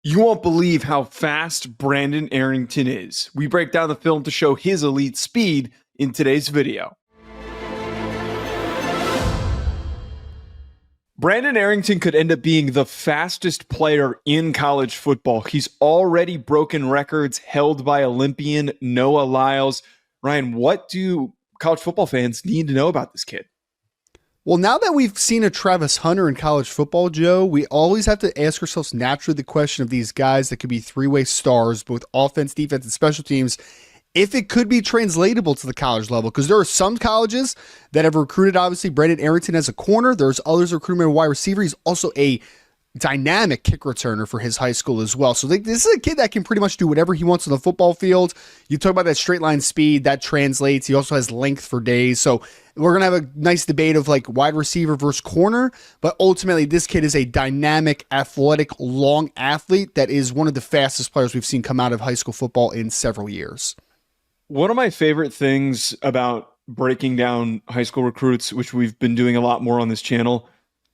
You won't believe how fast Brandon Arrington is. We break down the film to show his elite speed in today's video. Brandon Arrington could end up being the fastest player in college football. He's already broken records held by Olympian Noah Lyles. Ryan, what do college football fans need to know about this kid? Well, now that we've seen a Travis Hunter in college football, Joe, we always have to ask ourselves naturally the question of these guys that could be three-way stars, both offense, defense, and special teams, if it could be translatable to the college level. Because there are some colleges that have recruited, obviously, Brandon Arrington as a corner. There's others recruiting a wide receiver. He's also a dynamic kick returner for his high school as well. So this is a kid that can pretty much do whatever he wants on the football field. You talk about that straight line speed, that translates. He also has length for days. So we're going to have a nice debate of like wide receiver versus corner, but ultimately this kid is a dynamic, athletic, long athlete that is one of the fastest players we've seen come out of high school football in several years. One of my favorite things about breaking down high school recruits, which we've been doing a lot more on this channel,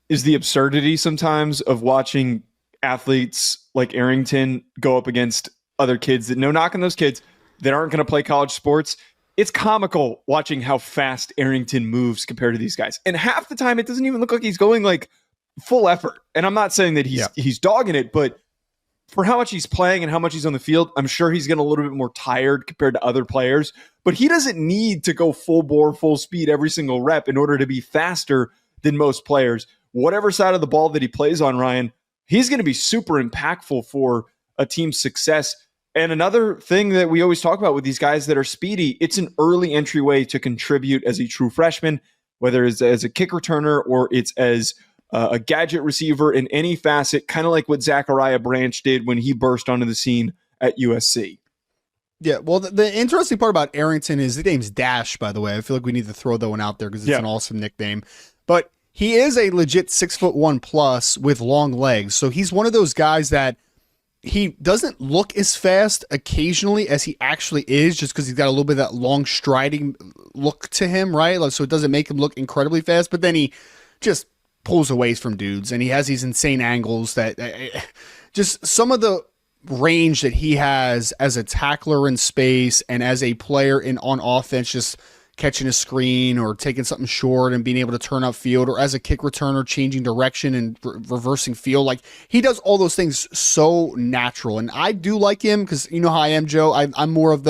is the absurdity sometimes of watching athletes like Arrington go up against other kids that, no knock on those kids, that aren't going to play college sports. It's comical watching how fast Arrington moves compared to these guys. And half the time, it doesn't even look like he's going like full effort. And I'm not saying that he's dogging it, but for how much he's playing and how much he's on the field, I'm sure he's getting a little bit more tired compared to other players. But he doesn't need to go full bore, full speed every single rep in order to be faster than most players. Whatever side of the ball that he plays on, Ryan, he's going to be super impactful for a team's success. And another thing that we always talk about with these guys that are speedy, it's an early entryway to contribute as a true freshman, whether it's as a kick returner or it's as a gadget receiver in any facet, kind of like what Zachariah Branch did when he burst onto the scene at USC. Yeah, well, the interesting part about Arrington is the name's Dash, by the way. I feel like we need to throw that one out there because it's an awesome nickname. But he is a legit 6'1" plus with long legs. So he's one of those guys that he doesn't look as fast occasionally as he actually is, just because he's got a little bit of that long striding look to him, right? So it doesn't make him look incredibly fast, but then he just pulls away from dudes, and he has these insane angles that just some of the range that he has as a tackler in space and as a player on offense, just catching a screen or taking something short and being able to turn upfield, or as a kick returner, changing direction and reversing field. Like, he does all those things so natural. And I do like him because you know how I am, Joe. I'm more of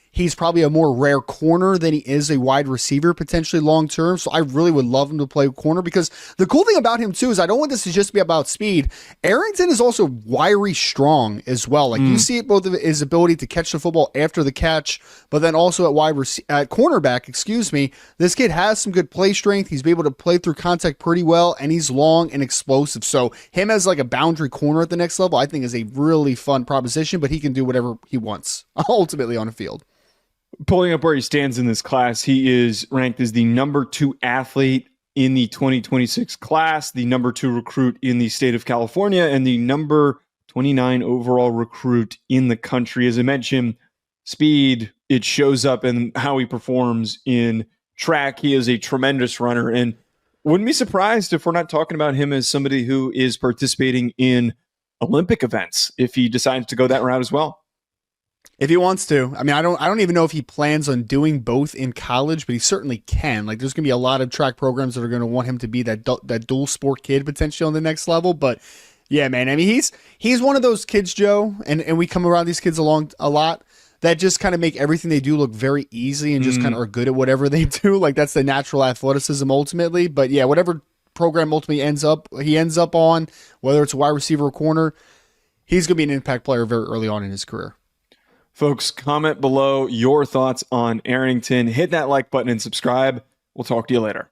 he's probably a more rare corner than he is a wide receiver, potentially long term. So I really would love him to play corner, because the cool thing about him too is I don't want this to just be about speed. Arrington is also wiry strong as well. Like you see it both of his ability to catch the football after the catch, but then also at cornerback, this kid has some good play strength. He's able to play through contact pretty well, and he's long and explosive. So him as like a boundary corner at the next level, I think is a really fun proposition, but he can do whatever he wants ultimately on the field. Pulling up where he stands in this class, he is ranked as the number 2 athlete in the 2026 class, the number 2 recruit in the state of California, and the number 29 overall recruit in the country. As I mentioned, speed, it shows up in how he performs in track. He is a tremendous runner, and wouldn't be surprised if we're not talking about him as somebody who is participating in Olympic events if he decides to go that route as well. If he wants to. I mean, I don't even know if he plans on doing both in college, but he certainly can. Like, there's going to be a lot of track programs that are going to want him to be that dual sport kid potentially on the next level. But yeah, man, I mean, he's one of those kids, Joe, and we come around these kids along a lot, that just kind of make everything they do look very easy and just kind of are good at whatever they do. Like, that's the natural athleticism ultimately. But yeah, whatever program ultimately he ends up on, whether it's a wide receiver or corner, he's going to be an impact player very early on in his career. Folks, comment below your thoughts on Arrington. Hit that like button and subscribe. We'll talk to you later.